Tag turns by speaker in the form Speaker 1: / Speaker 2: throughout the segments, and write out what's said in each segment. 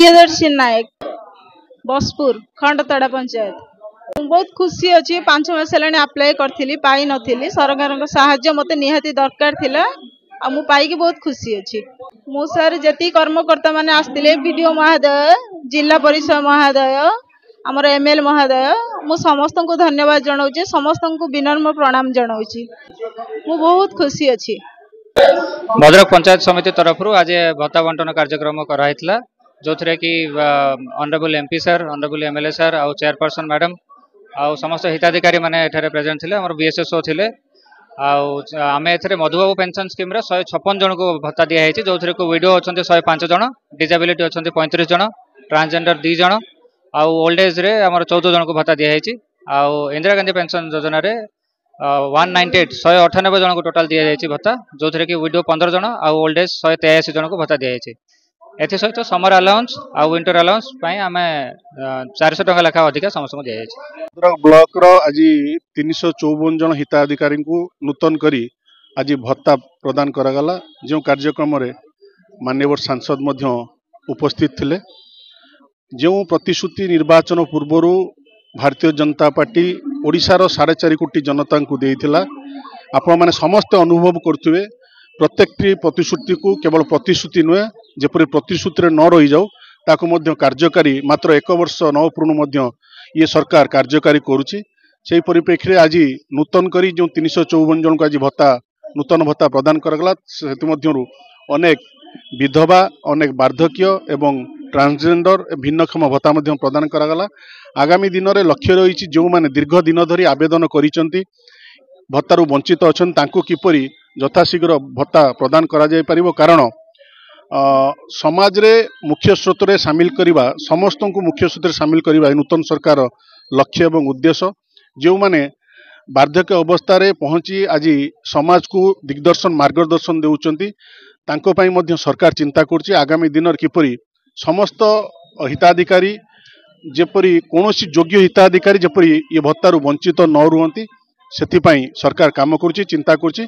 Speaker 1: प्रियदर्शी नायक बसपुर खंडतड़ा पंचायत बहुत खुशी अच्छी 5 मास अप्लाई करी पाई नी सरकार साहाय्य मत निहाती दरकार थिला मु पाई बहुत खुशी अच्छी मु सर जी कर्मकर्ता मैंने आसते बीडीओ महोदय जिला परिषद महोदय आमर एमएल महोदय मु समस्त को धन्यवाद जनाऊँ समस्त को विनम्र प्रणाम जनाऊँ मु बहुत खुशी अच्छी।
Speaker 2: भद्रक पंचायत समिति तरफ आज भत्ता बंटन कार्यक्रम कराइला जो थे कि honourable MP sir honourable MLA sir आउ चेयरपर्सन मैडम आउ समस्त हिताधिकारी माने एठारे प्रेजेंट थे आम बीएसएसओ थे आम ए मधुबाबू पेंशन स्कीम 156 जन को भत्ता दिखाई जो थे को विडो अच्छा 105 जन डिजेबिलिटी अच्छा 35 जन ट्रांसजेंडर 2 जन आउ ओल्ड एज रे आम 14 जन को भत्ता दिखाई आउ इंदिरा गांधी पेंशन योजना 198 जन को टोटाल दि जाए भत्ता जो थे कि विडो 15 जन आउ ओल्ड एज 183 जन को भत्ता दिखाई एसत समर अलाउंस आउ विंटर अलाउंस आम 400 टका लेखा अधिक समस्त को दिखाई
Speaker 3: ब्लॉक आज 354 जन हिताधिकारी को नूतन करी आज भत्ता प्रदान करागला जो कार्यक्रम माननीय सांसद उपस्थित थे जो प्रतिश्रुति निर्वाचन पूर्वर भारतीय जनता पार्टी ओडिशार 4.5 कोटी जनता को देइथिला आपण माने समस्त अनुभव करथुवे प्रत्येक प्रतिश्रुति को केवल प्रतिश्रुति नुहे जेपरि प्रतिश्रुति न रही जाऊ ताको मध्य कार्यकारी मात्र 1 वर्ष न पूर्ण ये सरकार कार्यकारी करुछि सेही परिप्रेक्षी आज नूतन करी जो 354 जन को आज भत्ता नूतन भत्ता प्रदान करगला सेतु मध्यरु अनेक विधवा अनेक वार्धक्य एवं ट्रांसजेंडर भिन्नक्षम भत्ता प्रदान करागला आगामी दिन में लक्ष्य रही जो मैंने दीर्घ दिन धरी आवेदन करिसेंती भत्तारू वंचित अच्छा तांको किपरि यथाशीघ्र भत्ता प्रदान करा जाय परिबो कारण समाज रे मुख्य स्रोत रे शामिल करिबा समस्त को मुख्य स्रोत रे शामिल करिबा नूतन सरकार लक्ष्य एवं उद्देश्य जो माने वार्धक्य अवस्था रे पहुंची आज समाज को दिग्दर्शन मार्गदर्शन देउचंती तांको पई मध्य सरकार चिंता करछि आगामी दिन किपरि समस्त हिताधिकारी जेपरी कौनसी योग्य हिताधिकारी जेपरी ये भत्तारू वंचित न रुहंती सेथिपाई सरकार काम करुछि चिंता करुछि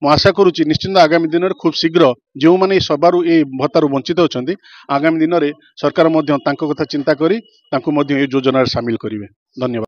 Speaker 3: मु आशा करुछि निश्चिंत आगामी दिन में खूब शीघ्र जो माने सबारू ये भत्तारू वंचित अछंती आगामी दिन में सरकार मध्य तांको कथा चिंता करी तांको मध्य ये योजना शामिल करिवे। धन्यवाद।